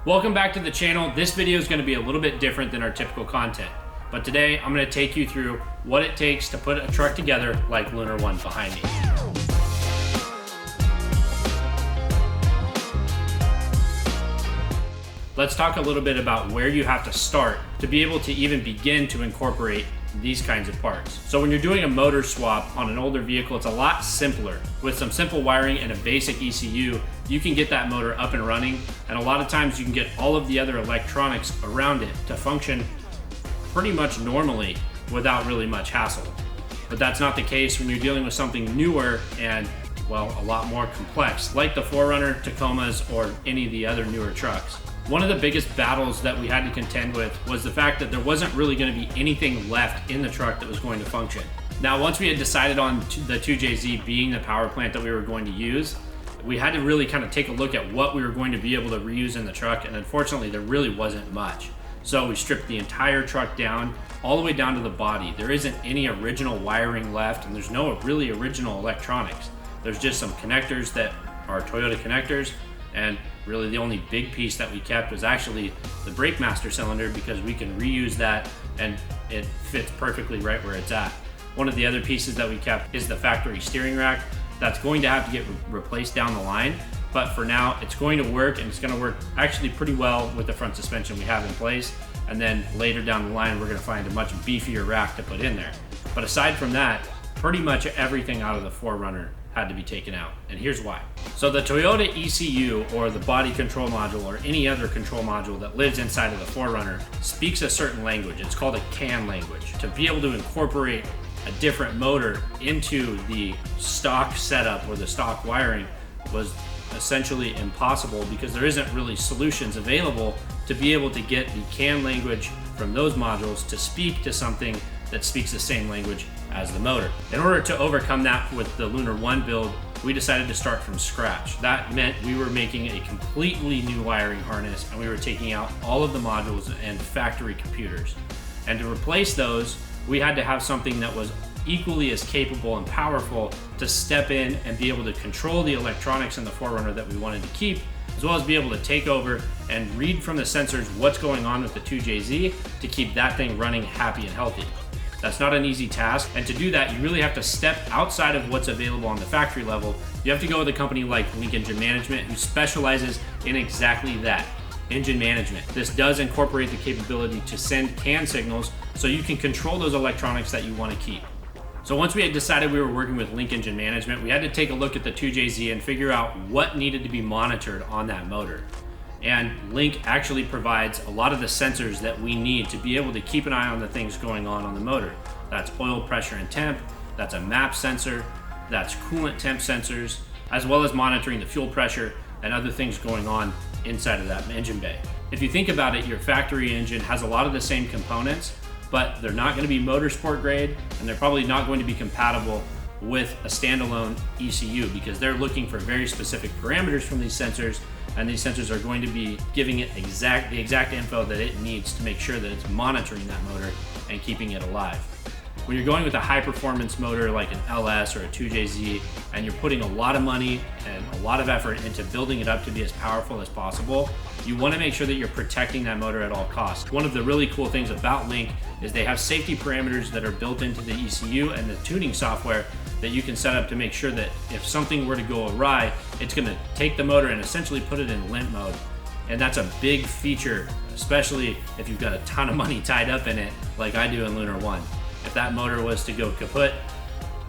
Welcome back to the channel. This video is going to be a little bit different than our typical content, but today I'm going to take you through what it takes to put a truck together like Lunar One behind me. Let's talk a little bit about where you have to start to be able to even begin to incorporate these kinds of parts. So when you're doing a motor swap on an older vehicle, it's a lot simpler. With some simple wiring and a basic ECU, you can get that motor up and running, and a lot of times you can get all of the other electronics around it to function pretty much normally without really much hassle. But that's not the case when you're dealing with something newer and, well, a lot more complex, like the 4Runner, Tacomas, or any of the other newer trucks. One of the biggest battles that we had to contend with was the fact that there wasn't really going to be anything left in the truck that was going to function. Now, once we had decided on the 2JZ being the power plant that we were going to use, we had to really kind of take a look at what we were going to be able to reuse in the truck, and unfortunately there really wasn't much. So we stripped the entire truck down, all the way down to the body. There isn't any original wiring left, and there's no really original electronics. There's just some connectors that are Toyota connectors, and really the only big piece that we kept was actually the brake master cylinder, because we can reuse that and it fits perfectly right where it's at. One of the other pieces that we kept is the factory steering rack. That's going to have to get replaced down the line, but for now it's going to work, and it's going to work actually pretty well with the front suspension we have in place. And then later down the line we're going to find a much beefier rack to put in there. But aside from that, pretty much everything out of the 4Runner had to be taken out, and here's why. So the Toyota ECU, or the body control module, or any other control module that lives inside of the 4Runner, speaks a certain language. It's called a CAN language. To be able to incorporate a different motor into the stock setup or the stock wiring was essentially impossible, because there isn't really solutions available to be able to get the CAN language from those modules to speak to something that speaks the same language as the motor. In order to overcome that with the Lunar One build, we decided to start from scratch. That meant we were making a completely new wiring harness, and we were taking out all of the modules and factory computers. And to replace those, we had to have something that was equally as capable and powerful to step in and be able to control the electronics in the 4Runner that we wanted to keep, as well as be able to take over and read from the sensors what's going on with the 2JZ to keep that thing running happy and healthy. That's not an easy task, and to do that, you really have to step outside of what's available on the factory level. You have to go with a company like Link Engine Management, who specializes in exactly that, engine management. This does incorporate the capability to send CAN signals so you can control those electronics that you want to keep. So once we had decided we were working with Link Engine Management, we had to take a look at the 2JZ and figure out what needed to be monitored on that motor. And Link actually provides a lot of the sensors that we need to be able to keep an eye on the things going on the motor. That's oil pressure and temp, that's a MAP sensor, that's coolant temp sensors, as well as monitoring the fuel pressure and other things going on inside of that engine bay. If you think about it, your factory engine has a lot of the same components, but they're not going to be motorsport grade, and they're probably not going to be compatible with a standalone ECU, because they're looking for very specific parameters from these sensors, and these sensors are going to be giving it the exact info that it needs to make sure that it's monitoring that motor and keeping it alive. When you're going with a high performance motor like an LS or a 2JZ, and you're putting a lot of money and a lot of effort into building it up to be as powerful as possible, you want to make sure that you're protecting that motor at all costs. One of the really cool things about Link is they have safety parameters that are built into the ECU and the tuning software that you can set up to make sure that if something were to go awry, it's going to take the motor and essentially put it in limp mode. And that's a big feature, especially if you've got a ton of money tied up in it like I do in Lunar One. If that motor was to go kaput,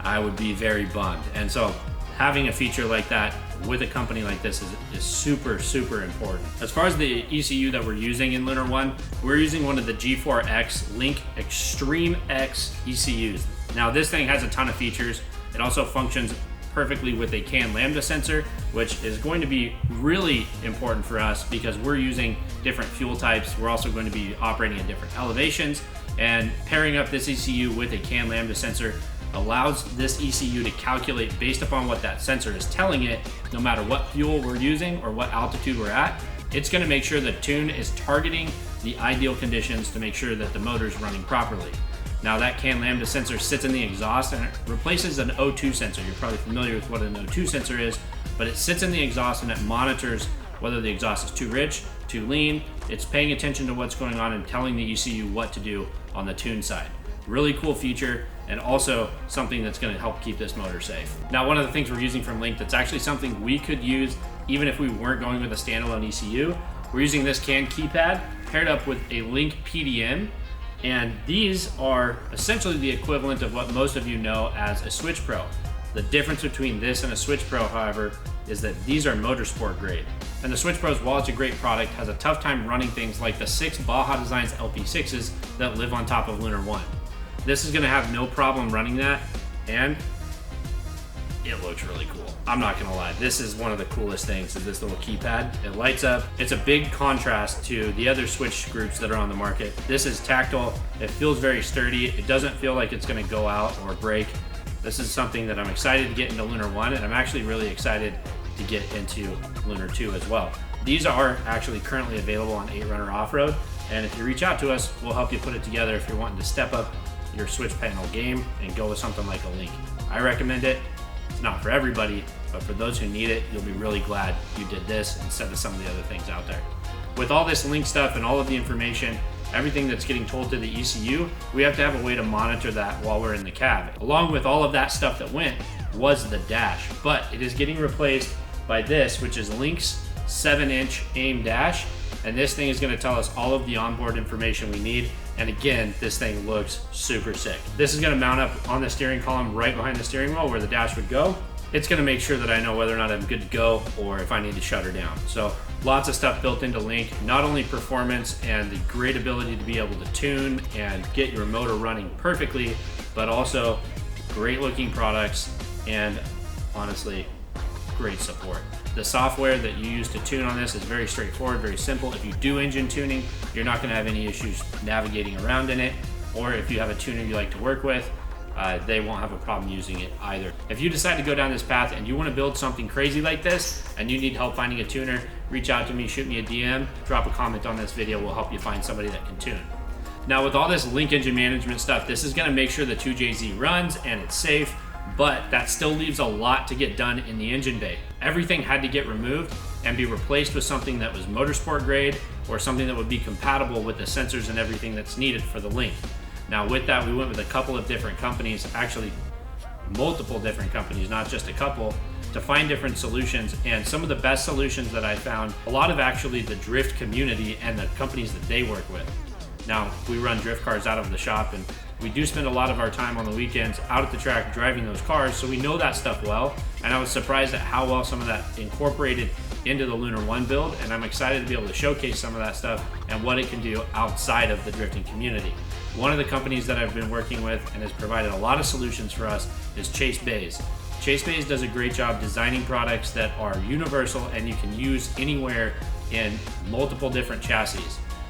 I would be very bummed. And so having a feature like that with a company like this is super, super important. As far as the ECU that we're using in Lunar One, we're using one of the G4X Link Extreme X ECUs. Now this thing has a ton of features. It also functions perfectly with a CAN lambda sensor, which is going to be really important for us because we're using different fuel types. We're also going to be operating at different elevations, and pairing up this ECU with a CAN lambda sensor allows this ECU to calculate based upon what that sensor is telling it. No matter what fuel we're using or what altitude we're at, it's going to make sure the tune is targeting the ideal conditions to make sure that the motor is running properly. Now that CAN lambda sensor sits in the exhaust and it replaces an O2 sensor. You're probably familiar with what an O2 sensor is, but it sits in the exhaust and it monitors whether the exhaust is too rich too lean. It's paying attention to what's going on and telling the ECU what to do on the tune side. Really cool feature, and also something that's going to help keep this motor safe. Now, one of the things we're using from Link that's actually something we could use even if we weren't going with a standalone ECU, we're using this CAN keypad paired up with a Link PDM, and these are essentially the equivalent of what most of you know as a Switch Pro. The difference between this and a Switch Pro, however, is that these are motorsport grade. And the Switch Pros, while it's a great product, has a tough time running things like the 6 Baja Designs LP6s that live on top of Lunar 1. This is gonna have no problem running that, and it looks really cool. I'm not gonna lie, this is one of the coolest things, is this little keypad. It lights up. It's a big contrast to the other Switch groups that are on the market. This is tactile, it feels very sturdy, it doesn't feel like it's gonna go out or break. This is something that I'm excited to get into Lunar 1, and I'm actually really excited to get into Lunar 2 as well. These are actually currently available on 8Runner Off-Road, and if you reach out to us, we'll help you put it together if you're wanting to step up your switch panel game and go with something like a Link. I recommend it. It's not for everybody, but for those who need it, you'll be really glad you did this instead of some of the other things out there. With all this Link stuff and all of the information, everything that's getting told to the ECU, we have to have a way to monitor that while we're in the cab. Along with all of that stuff that went was the dash, but it is getting replaced by this, which is Link's 7-inch AIM dash, and this thing is going to tell us all of the onboard information we need. And again, this thing looks super sick. This is going to mount up on the steering column right behind the steering wheel where the dash would go. It's going to make sure that I know whether or not I'm good to go or if I need to shut her down. So lots of stuff built into Link, not only performance and the great ability to be able to tune and get your motor running perfectly, but also great looking products and honestly, great support. The software that you use to tune on this is very straightforward, very simple. If you do engine tuning, you're not going to have any issues navigating around in it, or if you have a tuner you like to work with, they won't have a problem using it either. If you decide to go down this path and you want to build something crazy like this and you need help finding a tuner, reach out to me, shoot me a DM, drop a comment on this video, we'll help you find somebody that can tune. Now with all this Link engine management stuff, this is going to make sure the 2JZ runs and it's safe, but that still leaves a lot to get done in the engine bay. Everything had to get removed and be replaced with something that was motorsport grade or something that would be compatible with the sensors and everything that's needed for the Link. Now with that, we went with a couple of different companies, actually multiple different companies, not just a couple, to find different solutions. And some of the best solutions that I found, a lot of actually the drift community and the companies that they work with. Now, we run drift cars out of the shop, and we do spend a lot of our time on the weekends out at the track driving those cars, so we know that stuff well. And I was surprised at how well some of that incorporated into the Lunar 1 build, and I'm excited to be able to showcase some of that stuff and what it can do outside of the drifting community. One of the companies that I've been working with and has provided a lot of solutions for us is Chase Bays. Chase Bays does a great job designing products that are universal and you can use anywhere in multiple different chassis.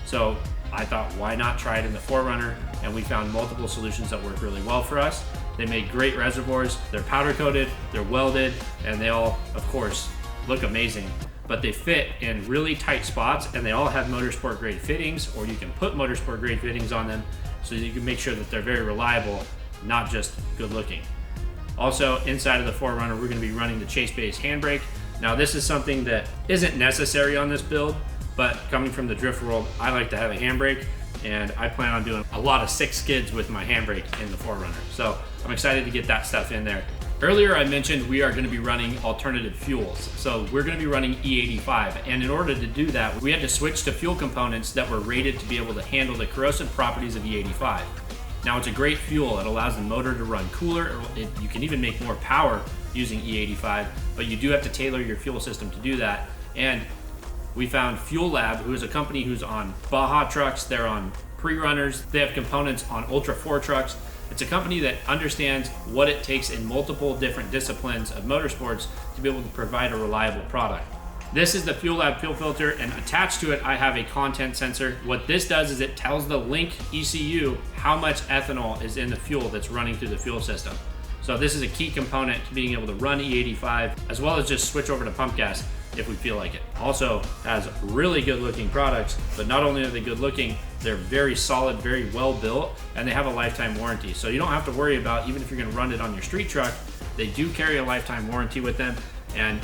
So I thought, why not try it in the 4Runner? And we found multiple solutions that work really well for us. They make great reservoirs, they're powder coated, they're welded, and they all, of course, look amazing. But they fit in really tight spots, and they all have motorsport grade fittings, or you can put motorsport grade fittings on them so you can make sure that they're very reliable, not just good looking. Also, inside of the 4Runner, we're going to be running the Chase Bays handbrake. Now, this is something that isn't necessary on this build, but coming from the drift world, I like to have a handbrake, and I plan on doing a lot of 6 skids with my handbrake in the 4Runner. So I'm excited to get that stuff in there. Earlier I mentioned we are going to be running alternative fuels. So we're going to be running E85, and in order to do that, we had to switch to fuel components that were rated to be able to handle the corrosive properties of E85. Now it's a great fuel. It allows the motor to run cooler. You can even make more power using E85, but you do have to tailor your fuel system to do that. And we found Fuelab, who is a company who's on Baja trucks, they're on pre-runners, they have components on Ultra 4 trucks. It's a company that understands what it takes in multiple different disciplines of motorsports to be able to provide a reliable product. This is the Fuelab fuel filter, and attached to it I have a content sensor. What this does is it tells the Link ECU how much ethanol is in the fuel that's running through the fuel system. So this is a key component to being able to run E85, as well as just switch over to pump gas if we feel like it. Also has really good looking products, but not only are they good looking, they're very solid, very well built, and they have a lifetime warranty. So you don't have to worry about, even if you're gonna run it on your street truck, they do carry a lifetime warranty with them, and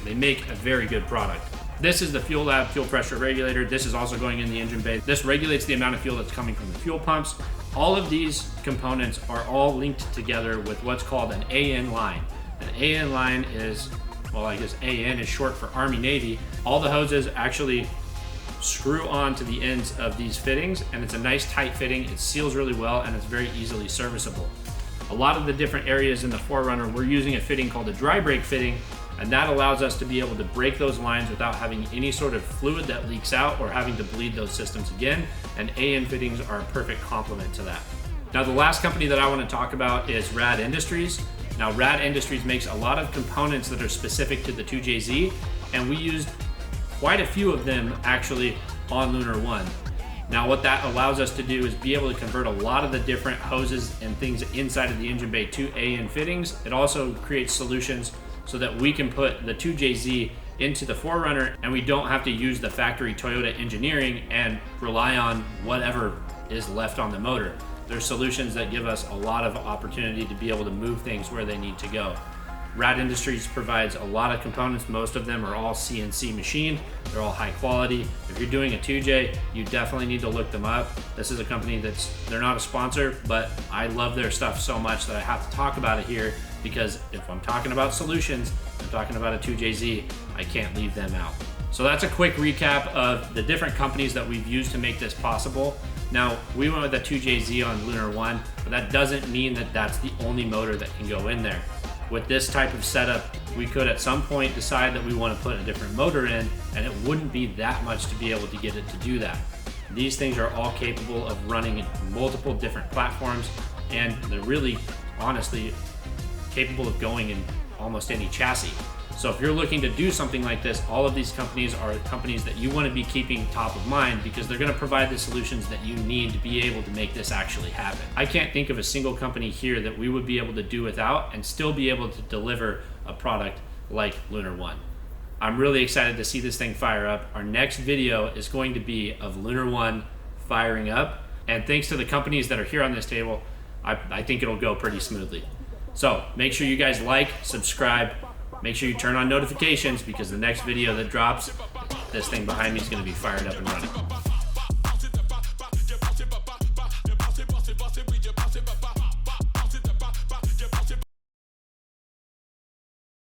they make a very good product. This is the Fuelab fuel pressure regulator. This is also going in the engine bay. This regulates the amount of fuel that's coming from the fuel pumps. All of these components are all linked together with what's called an AN line. An AN line is, well, I guess AN is short for Army Navy. All the hoses actually screw on to the ends of these fittings, and it's a nice tight fitting. It seals really well, and it's very easily serviceable. A lot of the different areas in the 4Runner, we're using a fitting called a dry brake fitting, and that allows us to be able to break those lines without having any sort of fluid that leaks out or having to bleed those systems again, and AN fittings are a perfect complement to that. Now, the last company that I want to talk about is Rad Industries. Now, Rad Industries makes a lot of components that are specific to the 2JZ, and we used quite a few of them actually on Lunar One. Now, what that allows us to do is be able to convert a lot of the different hoses and things inside of the engine bay to AN fittings. It also creates solutions so that we can put the 2JZ into the 4Runner, and we don't have to use the factory Toyota engineering and rely on whatever is left on the motor. There's solutions that give us a lot of opportunity to be able to move things where they need to go. Rad Industries provides a lot of components. Most of them are all CNC machined. They're all high quality. If you're doing a 2J, you definitely need to look them up. This is a company they're not a sponsor, but I love their stuff so much that I have to talk about it here, because if I'm talking about solutions, I'm talking about a 2JZ, I can't leave them out. So that's a quick recap of the different companies that we've used to make this possible. Now, we went with the 2JZ on Lunar One, but that doesn't mean that that's the only motor that can go in there. With this type of setup, we could at some point decide that we want to put a different motor in, and it wouldn't be that much to be able to get it to do that. These things are all capable of running in multiple different platforms, and they're really, honestly, capable of going in almost any chassis. So if you're looking to do something like this, all of these companies are companies that you want to be keeping top of mind, because they're going to provide the solutions that you need to be able to make this actually happen. I can't think of a single company here that we would be able to do without and still be able to deliver a product like Lunar One. I'm really excited to see this thing fire up. Our next video is going to be of Lunar One firing up, and thanks to the companies that are here on this table, I think it'll go pretty smoothly. So make sure you guys like, subscribe, make sure you turn on notifications, because the next video that drops, this thing behind me is going to be fired up and running.